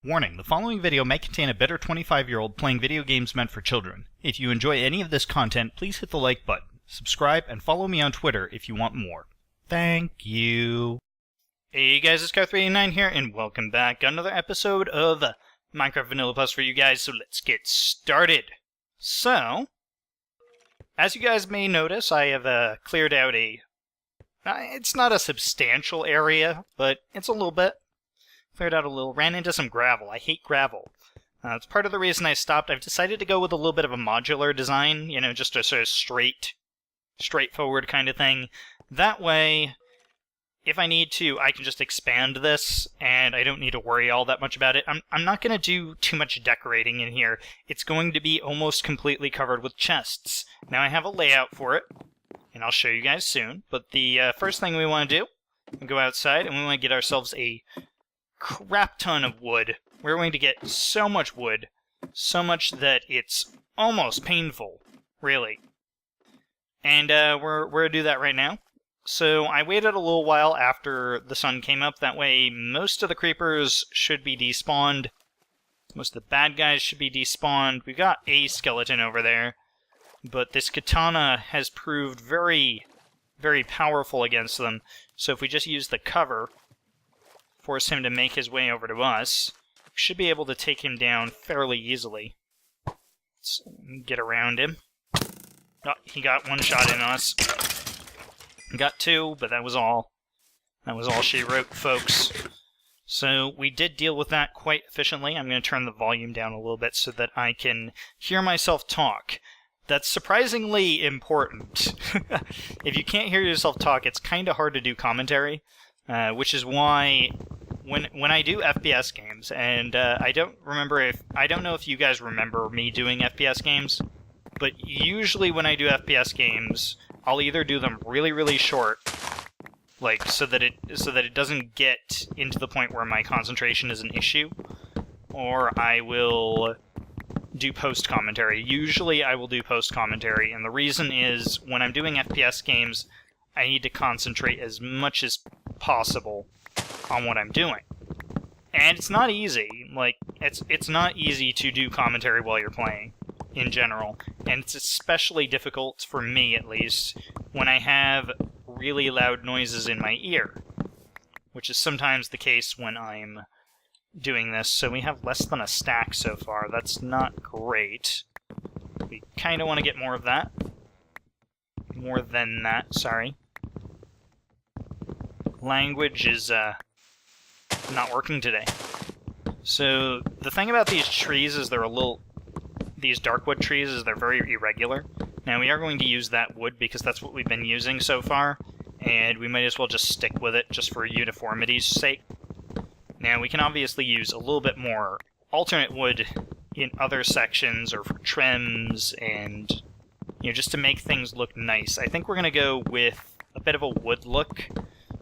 Warning, the following video may contain a bitter 25-year-old playing video games meant for children. If you enjoy any of this content, please hit the like button, subscribe, and follow me on Twitter if you want more. Thank you. Hey guys, it's Car389 here, and welcome back. Got another episode of Minecraft Vanilla Plus for you guys, so let's get started. So, as you guys may notice, I have cleared out it's not a substantial area, but it's a little bit. Cleared out a little, ran into some gravel. I hate gravel. It's part of the reason I stopped. I've decided to go with a little bit of a modular design, you know, just a sort of straightforward kind of thing. That way, if I need to, I can just expand this, and I don't need to worry all that much about it. I'm not going to do too much decorating in here. It's going to be almost completely covered with chests. Now, I have a layout for it, and I'll show you guys soon. But the first thing we want to do, we go outside, and we want to get ourselves a crap ton of wood. We're going to get so much wood, so much that it's almost painful, really. And we're going to do that right now. So I waited a little while after the sun came up. That way most of the creepers should be despawned. Most of the bad guys should be despawned. We've got a skeleton over there, but this katana has proved very, very powerful against them. So if we just use the cover, force him to make his way over to us, we should be able to take him down fairly easily. Let's get around him. Oh, he got one shot in us. Got two, but that was all. That was all she wrote, folks. So we did deal with that quite efficiently. I'm going to turn the volume down a little bit so that I can hear myself talk. That's surprisingly important. If you can't hear yourself talk, it's kind of hard to do commentary. Which is why when I do FPS games, and I don't know if you guys remember me doing FPS games, but usually when I do FPS games, I'll either do them really, really short, like so that it doesn't get into the point where my concentration is an issue, or I will do post commentary. Usually I will do post commentary, and the reason is when I'm doing FPS games, I need to concentrate as much as possible on what I'm doing. And it's not easy. Like, it's not easy to do commentary while you're playing, in general. And it's especially difficult, for me at least, when I have really loud noises in my ear, which is sometimes the case when I'm doing this. So we have less than a stack so far. That's not great. We kind of want to get more of that. More than that, sorry. Language is not working today. So the thing about these trees is these darkwood trees is they're very irregular. Now we are going to use that wood because that's what we've been using so far, and we might as well just stick with it just for uniformity's sake. Now we can obviously use a little bit more alternate wood in other sections or for trims and, you know, just to make things look nice. I think we're going to go with a bit of a wood look.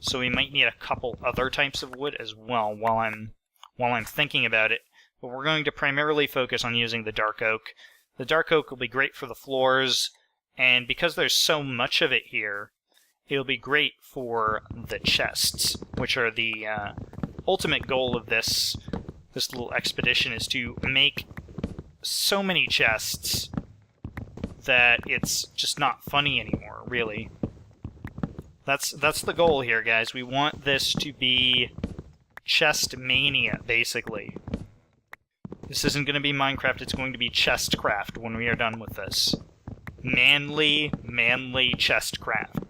So we might need a couple other types of wood as well while I'm thinking about it. But we're going to primarily focus on using the dark oak. The dark oak will be great for the floors, and because there's so much of it here, it'll be great for the chests, which are the ultimate goal of this little expedition, is to make so many chests that it's just not funny anymore, really. That's the goal here, guys. We want this to be chest mania, basically. This isn't going to be Minecraft, it's going to be chestcraft when we are done with this. Manly chestcraft.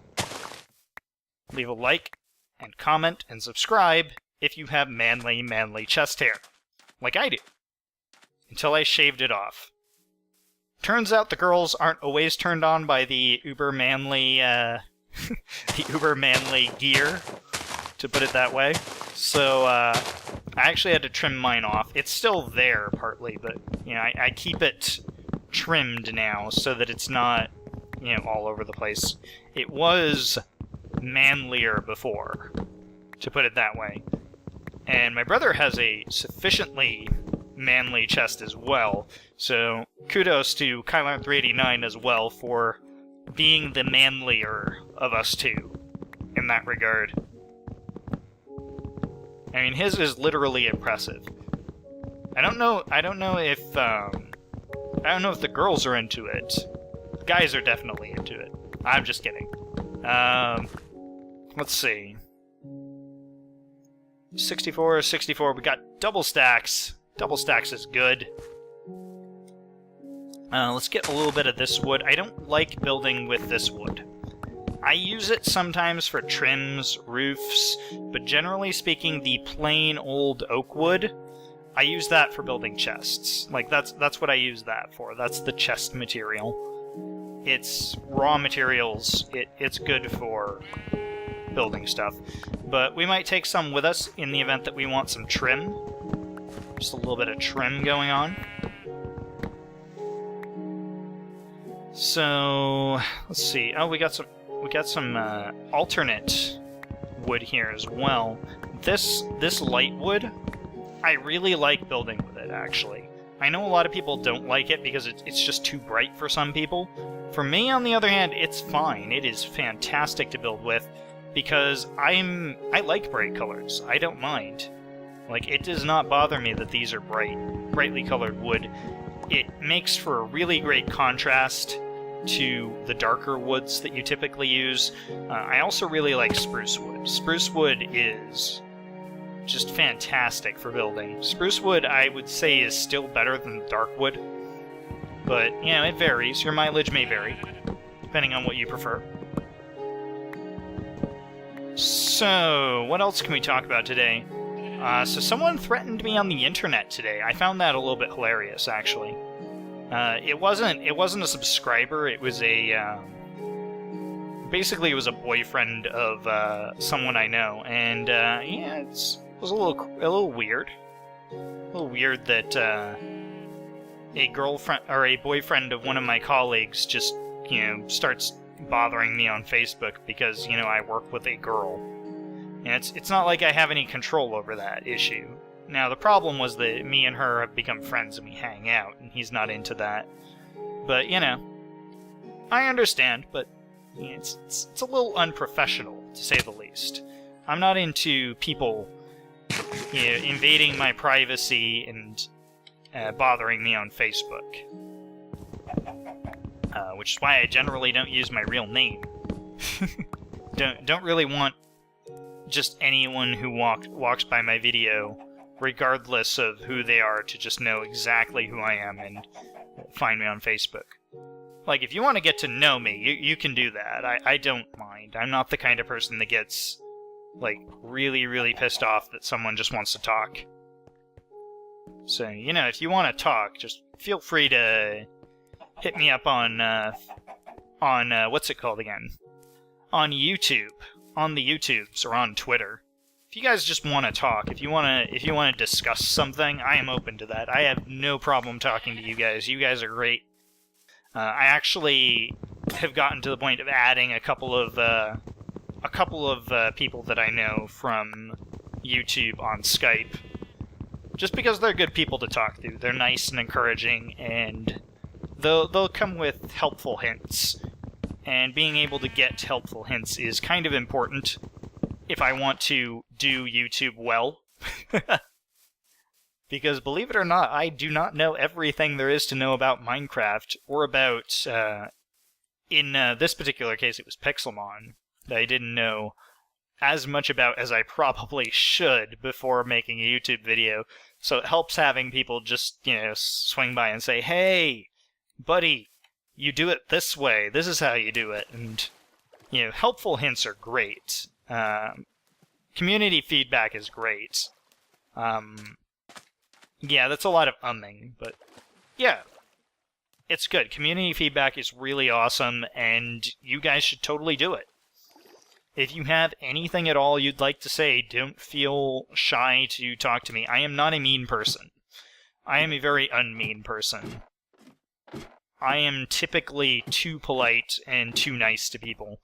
Leave a like, and comment, and subscribe if you have manly chest hair. Like I do. Until I shaved it off. Turns out the girls aren't always turned on by the uber-manly, the uber-manly gear, to put it that way. So, I actually had to trim mine off. It's still there, partly, but, you know, I keep it trimmed now so that it's not, you know, all over the place. It was manlier before, to put it that way. And my brother has a sufficiently manly chest as well, so kudos to Kylar389 as well for being the manlier of us two in that regard. I mean, his is literally impressive. I don't know if the girls are into it. The guys are definitely into it. I'm just kidding. Let's see. 64, 64. We got double stacks. Double stacks is good. Let's get a little bit of this wood. I don't like building with this wood. I use it sometimes for trims, roofs, but generally speaking, the plain old oak wood, I use that for building chests. Like, that's what I use that for. That's the chest material. It's raw materials. It's good for building stuff. But we might take some with us in the event that we want some trim. Just a little bit of trim going on. So, let's see. Oh, we got some alternate wood here as well. This light wood, I really like building with it, actually. I know a lot of people don't like it because it's just too bright for some people. For me, on the other hand, it's fine. It is fantastic to build with because I like bright colors. I don't mind. Like, it does not bother me that these are brightly colored wood. It makes for a really great contrast to the darker woods that you typically use. I also really like spruce wood. Spruce wood is just fantastic for building. Spruce wood, I would say, is still better than dark wood. But, you know, it varies. Your mileage may vary, depending on what you prefer. So, what else can we talk about today? So someone threatened me on the internet today. I found that a little bit hilarious, actually. It wasn't a subscriber, it was basically it was a boyfriend of someone I know, and yeah, it was a little weird. A little weird that a girlfriend or a boyfriend of one of my colleagues just, you know, starts bothering me on Facebook because, you know, I work with a girl. And it's not like I have any control over that issue. Now, the problem was that me and her have become friends and we hang out, and he's not into that. But, you know, I understand, but you know, it's a little unprofessional, to say the least. I'm not into people, you know, invading my privacy and bothering me on Facebook. Which is why I generally don't use my real name. Don't really want just anyone who walks by my video, regardless of who they are, to just know exactly who I am and find me on Facebook. Like, if you want to get to know me, you can do that. I don't mind. I'm not the kind of person that gets, like, really, really pissed off that someone just wants to talk. So, you know, if you want to talk, just feel free to hit me up on what's it called again? On YouTube. On the YouTubes, or on Twitter. If you guys just want to talk, if you want to discuss something, I am open to that. I have no problem talking to you guys. You guys are great. I actually have gotten to the point of adding a couple of people that I know from YouTube on Skype, just because they're good people to talk to. They're nice and encouraging, and they'll come with helpful hints. And being able to get helpful hints is kind of important if I want to do YouTube well. Because, believe it or not, I do not know everything there is to know about Minecraft, or about, in this particular case, it was Pixelmon, that I didn't know as much about as I probably should before making a YouTube video. So it helps having people just, you know, swing by and say, "Hey, buddy, you do it this way. This is how you do it." And, you know, helpful hints are great. Community feedback is great. Yeah, that's a lot of umming, but yeah, it's good. Community feedback is really awesome, and you guys should totally do it. If you have anything at all you'd like to say, don't feel shy to talk to me. I am not a mean person. I am a very unmean person. I am typically too polite and too nice to people.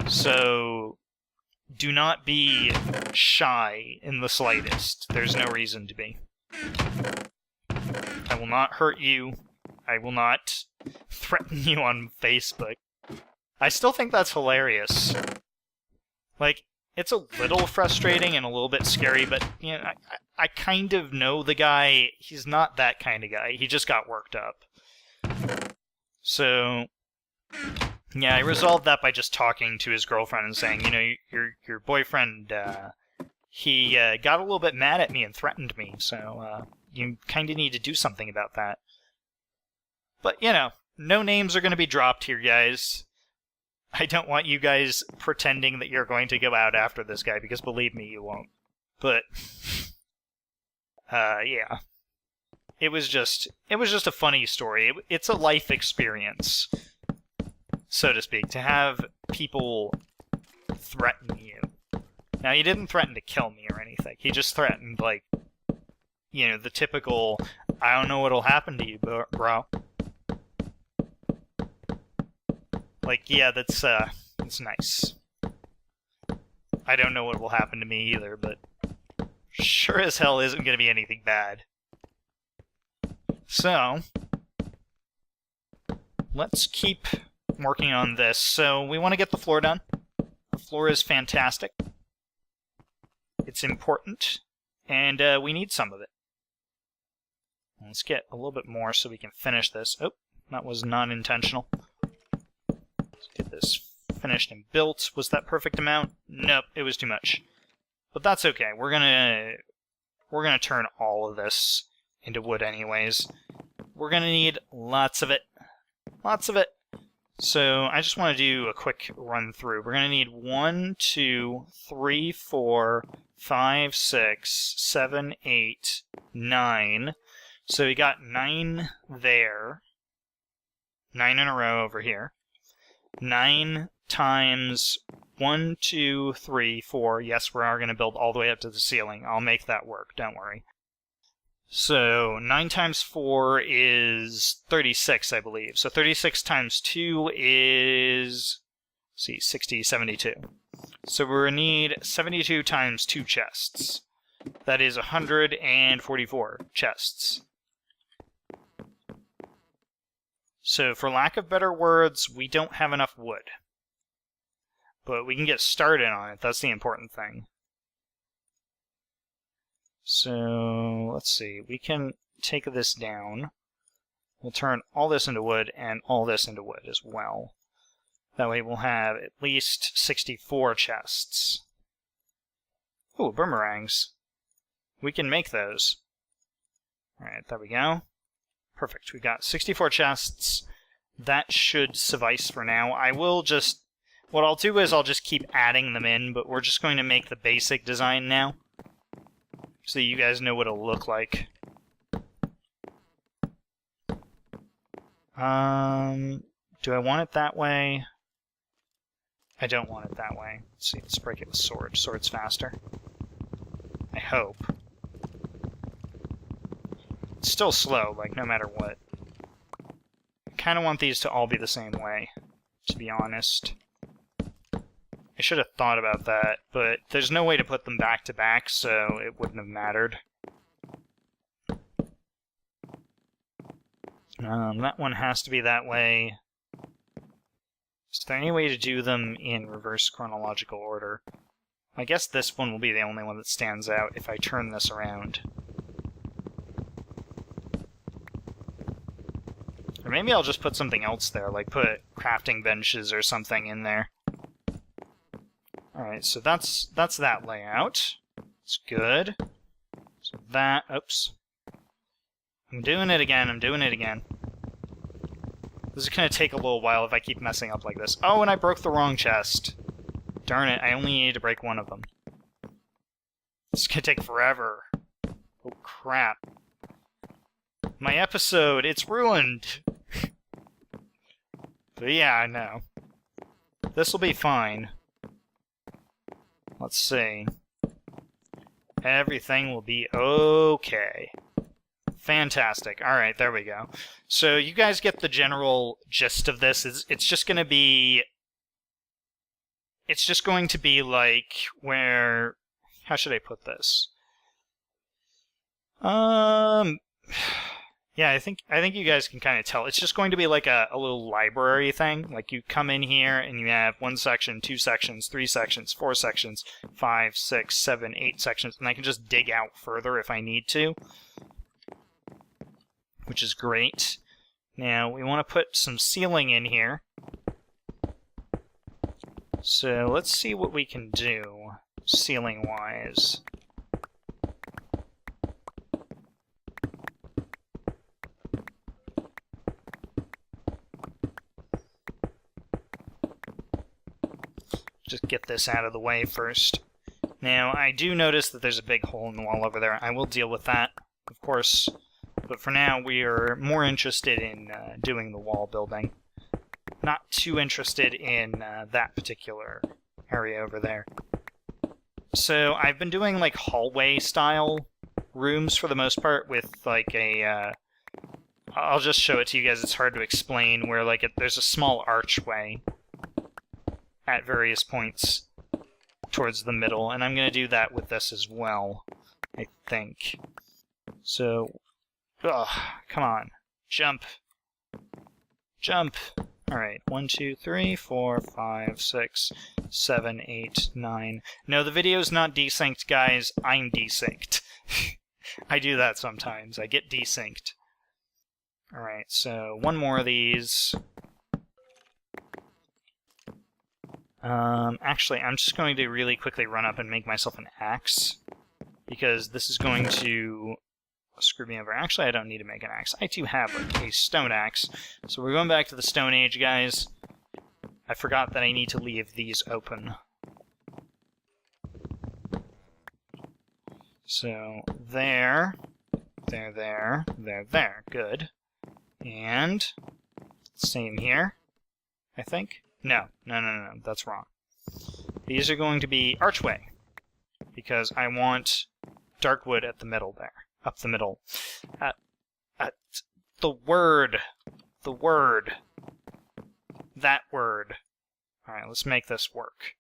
So, do not be shy in the slightest. There's no reason to be. I will not hurt you. I will not threaten you on Facebook. I still think that's hilarious. Like, it's a little frustrating and a little bit scary, but you know, I kind of know the guy. He's not that kind of guy. He just got worked up. So, yeah, I resolved that by just talking to his girlfriend and saying, you know, your boyfriend, he got a little bit mad at me and threatened me, so you kind of need to do something about that. But, you know, no names are going to be dropped here, guys. I don't want you guys pretending that you're going to go out after this guy, because believe me, you won't. But, yeah. It was just a funny story. It's a life experience, so to speak, to have people threaten you. Now, he didn't threaten to kill me or anything. He just threatened, like, you know, the typical, I don't know what'll happen to you, bro. Like, yeah, that's nice. I don't know what will happen to me either, but sure as hell isn't going to be anything bad. So, let's keep working on this. So, we want to get the floor done. The floor is fantastic. It's important, and we need some of it. Let's get a little bit more so we can finish this. Oh, that was not intentional. Let's get this finished and built. Was that perfect amount? Nope, it was too much. But that's okay. We're gonna turn all of this into wood anyways. We're gonna need lots of it. Lots of it. So I just want to do a quick run through. We're gonna need 1, 2, 3, 4, 5, 6, 7, 8, 9. So we got 9 there. 9 in a row over here. 9 times 1, 2, 3, 4. Yes, we are going to build all the way up to the ceiling. I'll make that work, don't worry. So 9 times 4 is 36, I believe. So 36 times 2 is, let's see, 60, 72. So we're going to need 72 times 2 chests. That is 144 chests. So for lack of better words, we don't have enough wood. But we can get started on it. That's the important thing. So, let's see. We can take this down. We'll turn all this into wood and all this into wood as well. That way we'll have at least 64 chests. Ooh, boomerangs. We can make those. Alright, there we go. Perfect. We got 64 chests. That should suffice for now. I will just... What I'll do is I'll just keep adding them in, but we're just going to make the basic design now, so you guys know what it'll look like. Do I want it that way? I don't want it that way. Let's see, let's break it with sword. Sword's faster. I hope. It's still slow, like, no matter what. I kind of want these to all be the same way, to be honest. I should have thought about that, but there's no way to put them back to back, so it wouldn't have mattered. That one has to be that way. Is there any way to do them in reverse chronological order? I guess this one will be the only one that stands out if I turn this around. Or maybe I'll just put something else there, like put crafting benches or something in there. Alright, so that's that layout. It's good. So that... Oops. I'm doing it again. This is going to take a little while if I keep messing up like this. Oh, and I broke the wrong chest. Darn it, I only need to break one of them. This is going to take forever. Oh, crap. My episode, it's ruined! But yeah, I know. This'll be fine. Let's see. Everything will be okay. Fantastic. Alright, there we go. So you guys get the general gist of this. It's just going to be... It's just going to be like where... How should I put this? Yeah, I think you guys can kind of tell. It's just going to be like a little library thing. Like you come in here and you have 1 section, 2 sections, 3 sections, 4 sections, 5, 6, 7, 8 sections, and I can just dig out further if I need to, which is great. Now we want to put some ceiling in here. So let's see what we can do ceiling-wise. Just get this out of the way first. Now, I do notice that there's a big hole in the wall over there. I will deal with that, of course. But for now, we are more interested in doing the wall building. Not too interested in that particular area over there. So, I've been doing, like, hallway-style rooms for the most part with, like, a... I'll just show it to you guys. It's hard to explain, where, like, there's a small archway at various points towards the middle, and I'm going to do that with this as well, I think. So, come on. Jump. Jump. Alright, 1, 2, 3, 4, 5, 6, 7, 8, 9. No, the video's not desynced, guys. I'm desynced. I do that sometimes. I get desynced. Alright, so one more of these. Actually, I'm just going to really quickly run up and make myself an axe, because this is going to screw me over. Actually, I don't need to make an axe. I do have a stone axe. So we're going back to the Stone Age, guys. I forgot that I need to leave these open. So, there. There. Good. And same here, I think. No, that's wrong. These are going to be archway, because I want dark wood at the middle there. Up the middle. At the word. That word. Alright, let's make this work.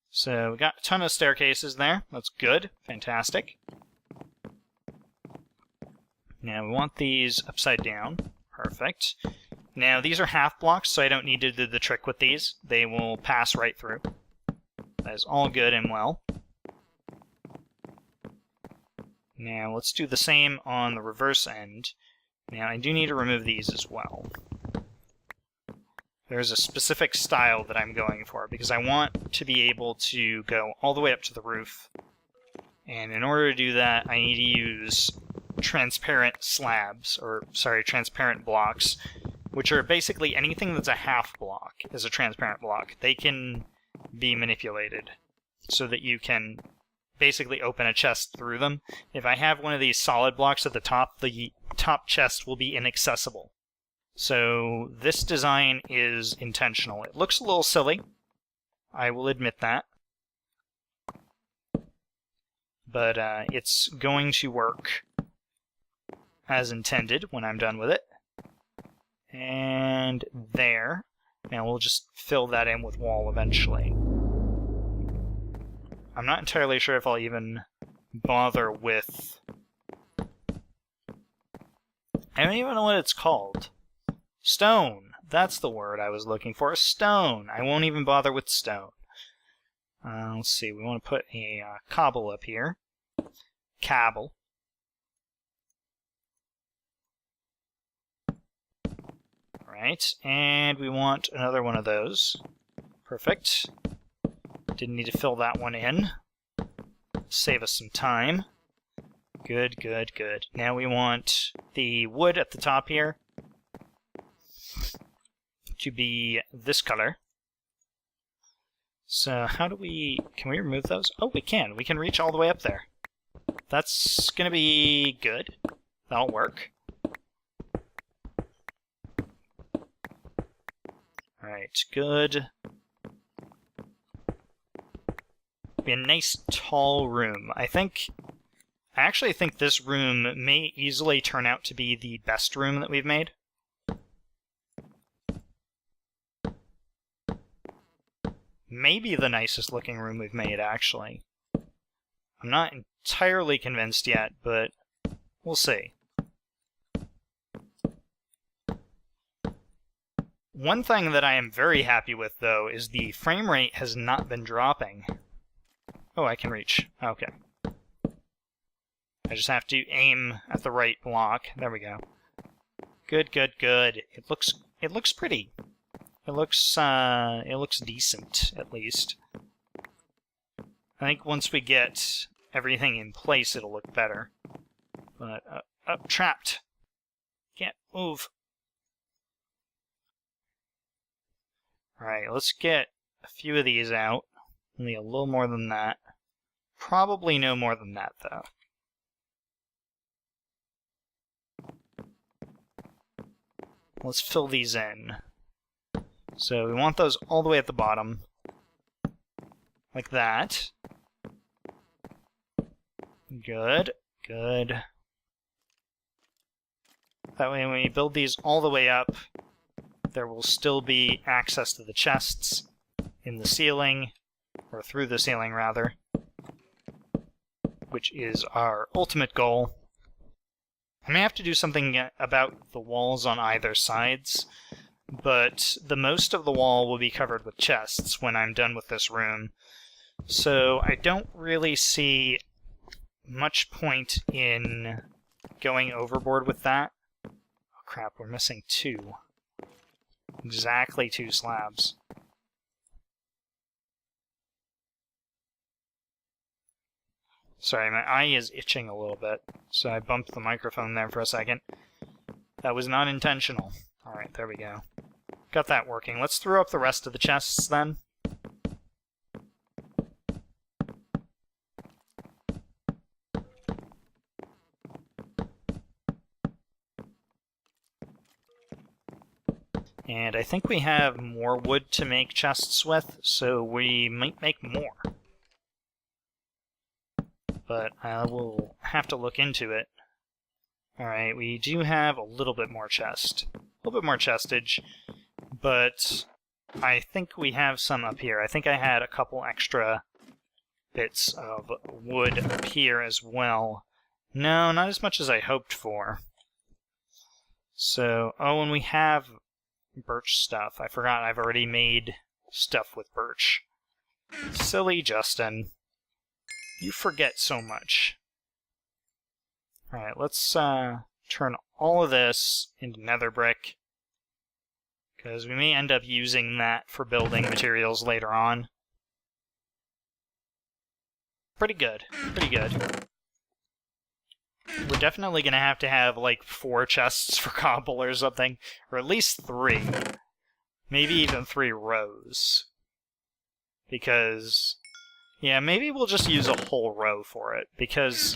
So, we got a ton of staircases there. That's good. Fantastic. Now, we want these upside down. Perfect. Now, these are half blocks, so I don't need to do the trick with these. They will pass right through. That is all good and well. Now, let's do the same on the reverse end. Now, I do need to remove these as well. There's a specific style that I'm going for, because I want to be able to go all the way up to the roof. And in order to do that, I need to use transparent slabs, or, sorry, transparent blocks, which are basically anything that's a half block is a transparent block. They can be manipulated so that you can basically open a chest through them. If I have one of these solid blocks at the top chest will be inaccessible. So this design is intentional. It looks a little silly, I will admit that. But it's going to work as intended when I'm done with it. And there. Now we'll just fill that in with wall eventually. I'm not entirely sure if I'll even bother with... I don't even know what it's called. Stone. That's the word I was looking for. Stone. I won't even bother with stone. Let's see. We want to put a cobble up here. Cabble. Alright, and we want another one of those. Perfect. Didn't need to fill that one in. Save us some time. Good. Now we want the wood at the top here to be this color. So how do we... Can we remove those? Oh, we can. We can reach all the way up there. That's gonna be good. That'll work. Alright, good. Be a nice tall room. I actually think this room may easily turn out to be the best room that we've made. Maybe the nicest looking room we've made, actually. I'm not entirely convinced yet, but we'll see. One thing that I am very happy with, though, is the frame rate has not been dropping. Oh, I can reach. Okay. I just have to aim at the right block. There we go. Good, good, good. It looks pretty. It looks decent, at least. I think once we get everything in place, it'll look better. But, trapped. Can't move. Alright, let's get a few of these out. Only a little more than that. Probably no more than that, though. Let's fill these in. So we want those all the way at the bottom. Like that. Good, good. That way when we build these all the way up, there will still be access to the chests in the ceiling, or through the ceiling rather, which is our ultimate goal. I may have to do something about the walls on either sides, but the most of the wall will be covered with chests when I'm done with this room, so I don't really see much point in going overboard with that. Oh crap, we're missing 2. Exactly 2 slabs. Sorry, my eye is itching a little bit, so I bumped the microphone there for a second. That was not intentional. Alright, there we go. Got that working. Let's throw up the rest of the chests, then. And I think we have more wood to make chests with, so we might make more. But I will have to look into it. Alright, we do have a little bit more chest. A little bit more chestage, but I think we have some up here. I think I had a couple extra bits of wood up here as well. No, not as much as I hoped for. So, oh, and we have birch stuff. I forgot I've already made stuff with birch. Silly Justin. You forget so much. Alright, let's turn all of this into nether brick, because we may end up using that for building materials later on. Pretty good. Pretty good. We're definitely going to have like 4 chests for cobble or something, or at least 3. Maybe even 3 rows. Because, yeah, maybe we'll just use a whole row for it, because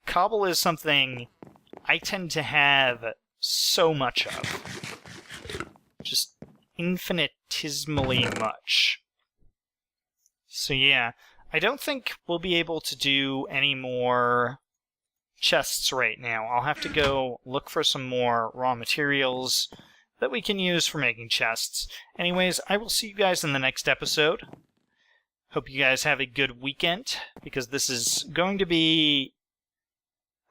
cobble is something I tend to have so much of. Just infinitesimally much. So yeah, I don't think we'll be able to do any more chests right now. I'll have to go look for some more raw materials that we can use for making chests. Anyways, I will see you guys in the next episode. Hope you guys have a good weekend, because this is going to be...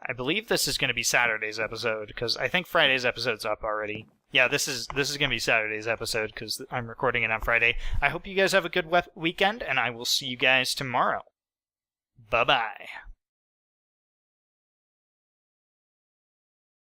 I believe this is going to be Saturday's episode, because I think Friday's episode's up already. Yeah, this is going to be Saturday's episode, because I'm recording it on Friday. I hope you guys have a good weekend, and I will see you guys tomorrow. Bye-bye.